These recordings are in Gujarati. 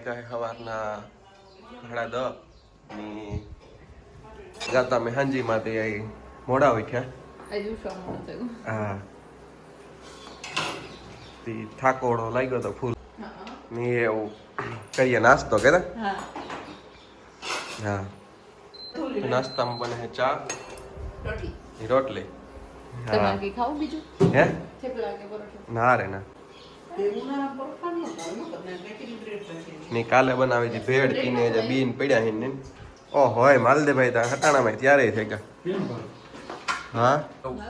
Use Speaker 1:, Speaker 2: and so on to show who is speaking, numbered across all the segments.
Speaker 1: સવારના 10:30 ની જાતા મેં હાંજી માટે આવી મોડા ઉઠ્યા. હા તે થાકોડો લાગ્યો તો ફૂલ ને એવું કરીએ નાસ્તો કે હા નાસ્તામાં બને ચા રોટલી. હે ના રે ના ની કાલે બનાવી હતી ભેળ તીને જે બીન પડ્યા હે ને ઓ હોય માલદેભાઈ તા હટાણામાં ત્યારે થઈ ગયા. હા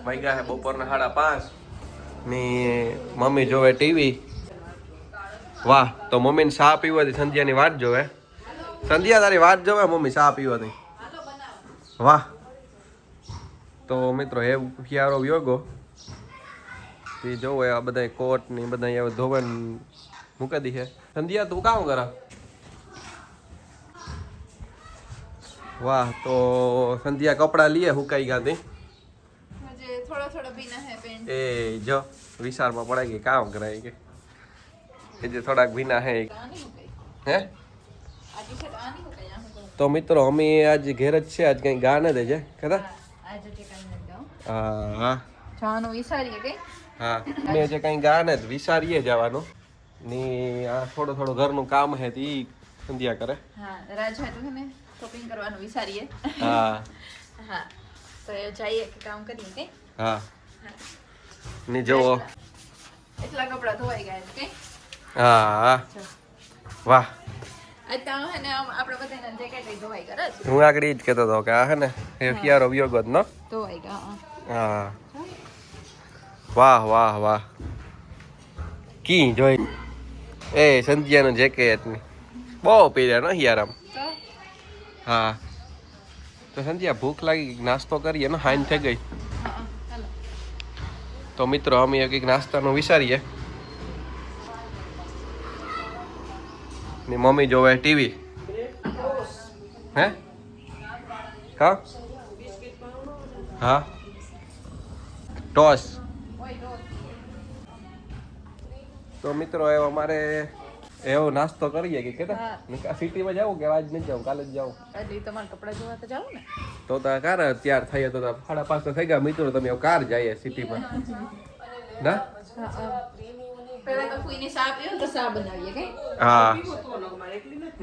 Speaker 1: વાગ્યા હે બપોરના 5:30 ની મમ્મી જોવે ટીવી. વાહ તો મમ્મીને ચા પીવાથી સંધ્યાની વાટ જોવે. સંધ્યા તારી વાટ જોવે મમ્મી ચા પીવાથી. વાહ તો મિત્રો એ હિયારો યોગો તે જોવો આ બધા કોટ ને બધા ધોવે મૂકી દી છે. સંધ્યા તું કામ કરા? વાહ તો સંધ્યા કપડા લીએ હુકાઈ ગયા તી એ જો વિશાળમાં પડાઈ ગઈ કામ કરાય કે એ જે થોડાક ભીના હે હે તો મિત્રો અમે આજ ઘેર જ છે. આજ કઈ ગા ન દેજે કદા હા
Speaker 2: જવાનું વિચારીએ કે
Speaker 1: હા મેં જે કઈ ગા ને વિચારીએ જવાનું ની આ થોડું ઘરનું કામ હે તી સંધ્યા કરે.
Speaker 2: હા રાજા તો ને શોપિંગ કરવાનું વિચારીએ.
Speaker 1: હા
Speaker 2: હા તો જઈએ કે કામ કરીએ કે
Speaker 1: હા ની જોવો
Speaker 2: એટલા કપડા ધોવાઈ ગયા કે
Speaker 1: હા વાહ
Speaker 2: આજ તો હે ને આપણે બધાના જેકેટ ધોવાઈ ગયા છે.
Speaker 1: હું આગળ જ કહેતો હતો કે આ હે ને એ ક્યારો વિયોગ જ નો
Speaker 2: ધોવાઈ ગયા.
Speaker 1: હા વાહ વાહ વાહ કી જોઈ એ સંધ્યાનું જેકેટ ની બહુ પહેર્યા નો યાર આમ. હા તો સંધ્યા ભૂખ લાગી નાસ્તો કરીએ ને હાઈન થઈ ગઈ તો મિત્રો અમે કંઈક નાસ્તાનું વિચારીએ. ની મમ્મી જોવે ટીવી. હે હા હા ટોસ તો મિત્રો એવો અમારે એવો નાસ્તો કરીએ કે કેતા સિટીમાં જાવું કે આજ નથી જાવું કાલે જ જાવું
Speaker 2: એટલે તમારે કપડા જોવા તો જાવ ને
Speaker 1: તો કાર તૈયાર થઈએ તો 5:30 થઈ ગયા મિત્રો તમે કાર જઈએ સિટીમાં ના
Speaker 2: પેલા તો ફૂઈને ચા પીઓ તો ચા બનાવીએ કે
Speaker 1: હા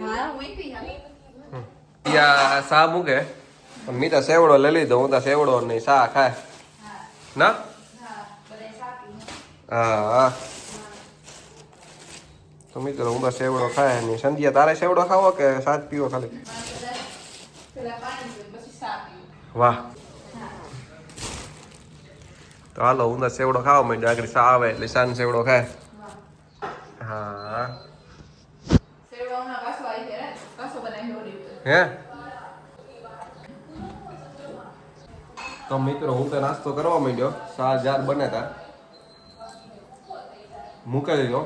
Speaker 2: હા હું પી હા
Speaker 1: યા સા મૂકે પણ મી તો સેવડો લઈ લીધો. હું તો સેવડો નહીં સા ખાય ના હા તો મિત્રો હું તો સેવડો ખાય નહીં. સંધ્યા તારે સેવડો ખાવો કે સાત પીવો ખાલી? વાહ તો હાલો હું તો સેવડો ખાવા માંડ્યો. આગળ સા આવે એટલે સાન સેવડો ખાય. હા હે તો મિત્રો હું તો નાસ્તો કરવા માંડ્યો. સા જાર બને તા મૂકી દીધો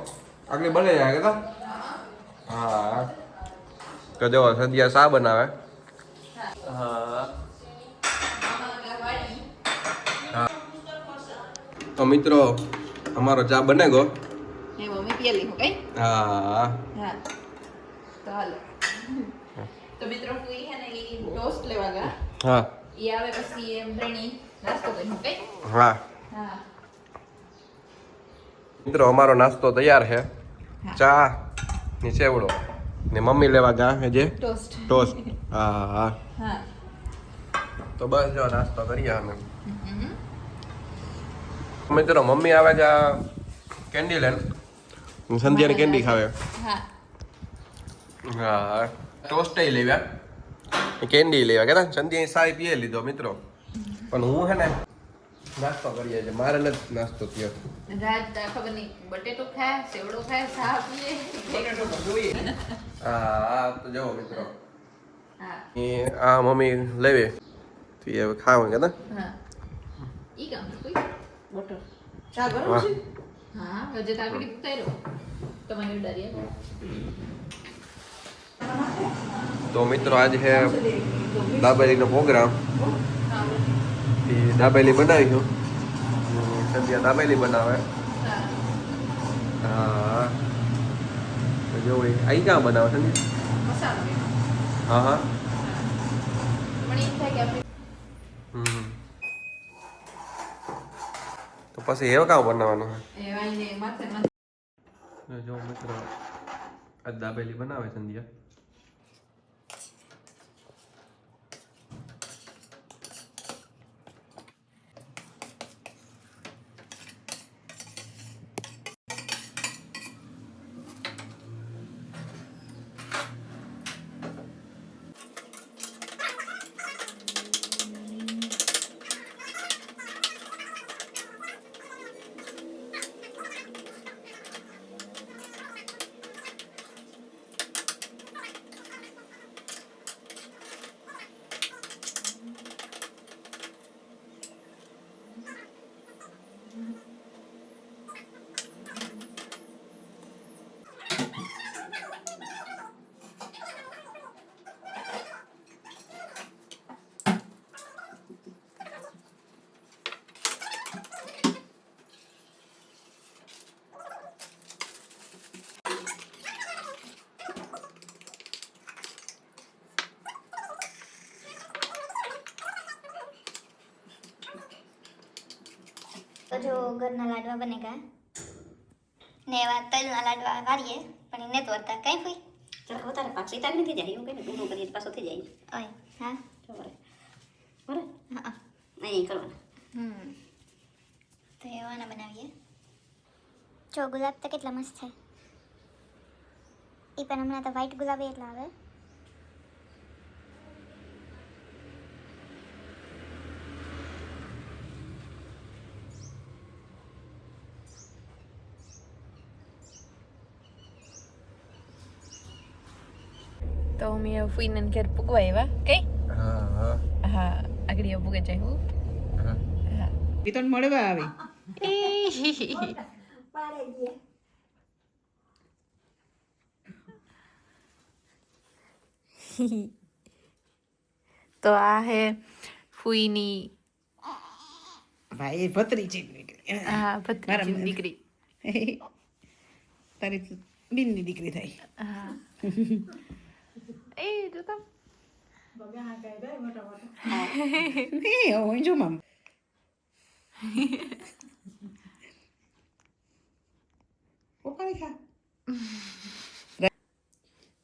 Speaker 1: આગળ બને જાય કે હા તો જો સંધ્યા સા બનાવે. હા તો મિત્રો અમારો ચા બને ગયો.
Speaker 2: એ મમ્મી પીએલી હું કઈ
Speaker 1: હા
Speaker 2: હા તો હાલો તો મિત્રો કોઈ હે ને ઈ ટોસ્ટ લેવા ગયા.
Speaker 1: હા
Speaker 2: ઈ આવે પછી એમ ત્રણી નાસ્તો કરી હું કઈ
Speaker 1: હા
Speaker 2: હા
Speaker 1: મિત્રો અમારો નાસ્તો તૈયાર છે. ચા ને સેવડો ને મમ્મી લેવા ગયા હે જે ટોસ્ટ. હા હા
Speaker 2: હા
Speaker 1: તો બસ જો નાસ્તો કરીએ અમે. મિત્રો મમ્મી આવે છે કેન્ડી લેન સંધ્યાની કેન્ડી ખાવે.
Speaker 2: હા
Speaker 1: હા ટોસ્ટ લેવ્યા કેન્ડી લેવા કે સંધ્યા સાઈ પીએ લીધો મિત્રો. પણ હું હે ને નાસ્તો કરીએ છે. મારે નથી નાસ્તો થયો.
Speaker 2: રાત ખબર નહીં બટેટો ખાય સેવડો ખાય ચા પીએ.
Speaker 1: હા તો જો મિત્રો
Speaker 2: હા
Speaker 1: આ મમ્મી લેવે તી હવે ખાવ કે
Speaker 2: હા ઈ કામ કોઈ બટર ચા ગરમ છે. હા હજે તાકડી ઉતાર્યો તમારી ડરિયા
Speaker 1: તો મિત્રો આજ છે દાબેલીનો પ્રોગ્રામ. દાબેલી બનાવીશું. સંધ્યા દાબેલી બનાવે. હા એવું હોય અહીં ક્યાં બનાવો છે
Speaker 2: મસાલો એનો.
Speaker 1: હા હા
Speaker 2: પણ એમ થાય કે આપણે
Speaker 1: હમ તો પછી એવો કામ બનાવવાનું
Speaker 2: એ વાઈને માથે
Speaker 1: છે જો મિત્રો આ દાબેલી બનાવે સંધ્યા
Speaker 3: તો જો ઘરના લાડવા બનેગા ને એવા તલના લાડવા વાળીએ પણ એ નથી વળતા કઈ ફઈ
Speaker 4: ચાલો તારે પાછી તારી નથી જાય એવું કઈ ને ઊંડું કરીએ પાછો થઈ જાય
Speaker 3: ઓય હા
Speaker 4: બરાબર
Speaker 3: હા
Speaker 4: નહીં કરવાના
Speaker 3: તો એવાના બનાવીએ જો ગુલાબ તો કેટલા મસ્ત છે એ પણ હમણાં તો વ્હાઈટ ગુલાબ એટલા આવે
Speaker 2: તો અમે ફૂઈને ઘેર પૂગવા આવ્યા કઈ
Speaker 1: હા હા
Speaker 2: હા આગળ પૂગે જાય હું
Speaker 1: હા
Speaker 2: હા
Speaker 5: વિતન મળવા આવી
Speaker 2: તો આ હે ફૂઈની
Speaker 5: ભાઈ ભત્રી છે
Speaker 2: હા ભત્રીજીની દીકરી
Speaker 5: તારી બીનની દીકરી થાય
Speaker 2: હા એ જોતા
Speaker 5: હું જો મામ ઉપાડી ખા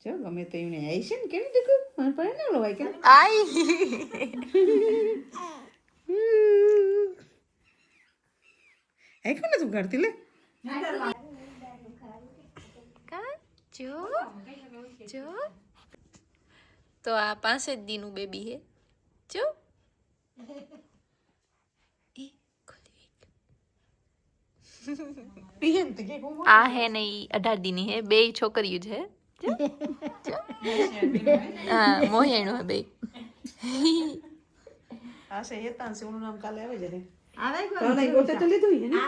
Speaker 5: જો ગમે તો એમને આવી છે ને કેવી દીકું મને પડે ને લોવાય કે
Speaker 2: આઈ
Speaker 5: આઈ કોને તું કરતી લે
Speaker 2: કા જો જો તો આ 5 દીનું બેબી હે જો એ ખોલી આ હે ને ઈ 18 દીની હે બે છોકરીઓ છે હા મોહેણું હે બે
Speaker 5: આ છે હેતાન છે ઓનું નામ કાલે આવે છે ને આવે કોને ગોતે તો લીધું હે ને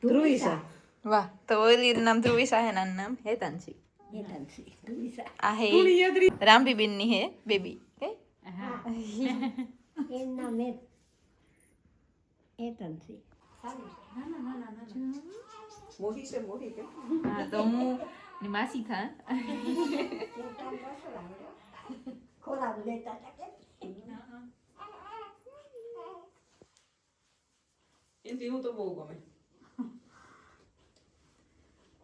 Speaker 5: ધ્રુવિસા
Speaker 2: વાહ તો ઓલી નામ ધ્રુવિસા હે નાનું નામ હેતાંશી આ હે રામબીબીન ની હે બેબી કે
Speaker 5: મોહી છે મોહી કે
Speaker 2: હા તો હું ની માસી થા
Speaker 5: એનથી હું તો બહુ ગમે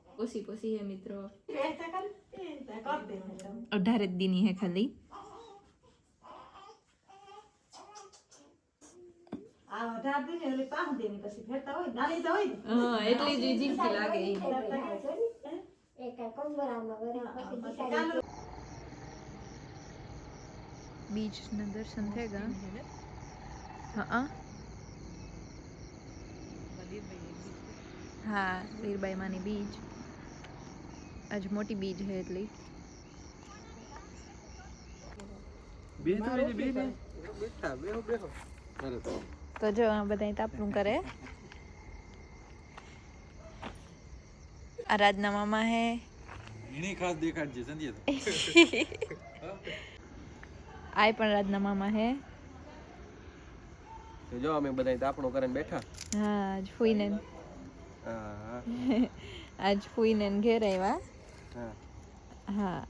Speaker 2: પોસી પોસી હે મિત્રો 18 દીની હે ખાલી
Speaker 6: આ 18 દિન એટલે 5 દિન પછી ફેરતા હોય નાની તો હોય ને
Speaker 2: હા એટલી જ જીમકી લાગે ઈ બીચ ના દર્શન થઈ ગયા હા હા વીરબાઈ માની બીજ આજ મોટી બીજ હે એટલી તો જો આ બધા તાપણું કરે આ રાજના મામા હે
Speaker 7: એની ખાસ દેખાડજે સંધ્યા
Speaker 2: આય પણ રાજના મામા હે
Speaker 1: તો જો અમે બધા તાપણું કરીને બેઠા
Speaker 2: હા આજ ફૂઈને
Speaker 1: હા
Speaker 2: આજ ફૂઈને ઘેર આવ્યા
Speaker 1: હા
Speaker 5: હા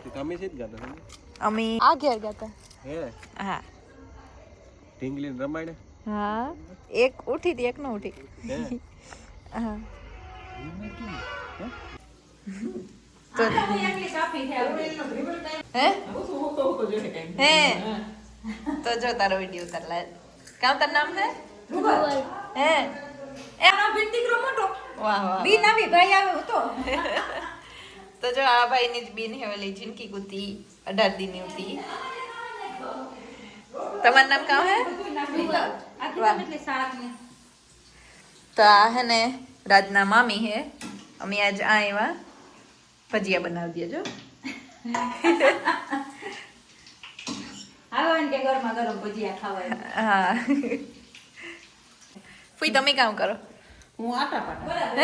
Speaker 1: તો તમે છે જ ગાતા
Speaker 5: અમે આ ઘેર ગયા હતા
Speaker 1: હે
Speaker 5: હા
Speaker 1: ઢીંગલી રમાડે
Speaker 5: હા એક ઉઠી હતી એક ન ઉઠી
Speaker 1: હે
Speaker 5: હા હે તો જો તારો વિડિયો ઉતાર લે કામ તાર નામ હે હે એનો બિંદી કરો મોટો વાહ વાહ બી નામી ભાઈ આવ્યો હતો તો જો આ ભાઈ ની જ બીન હે ઓલી જિનકી કુતી 18 દી ની હતી તમારું નામ કામ હે તો આ હે ને રાજના મામી હે અમે આજ આવ્યા ભજીયા બનાવી દેજો
Speaker 2: કે ગરમા ગરમ ભજીયા ખાવાય
Speaker 5: હા ફુઈ તમે કામ કરો હું આટા પાટા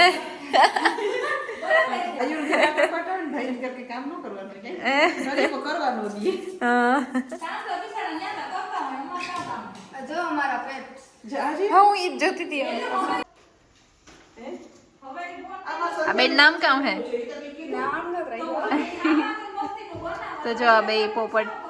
Speaker 5: હજુ આટા પાટા ને ભાઈ કે કામ ન કરવાનું કે ઘરે કરવાનું દી
Speaker 2: જો અમારા પેટ
Speaker 5: જાજી હા હું ઈ જોતી હતી આ બે નામ કામ હે તો જો આ બે પોપટ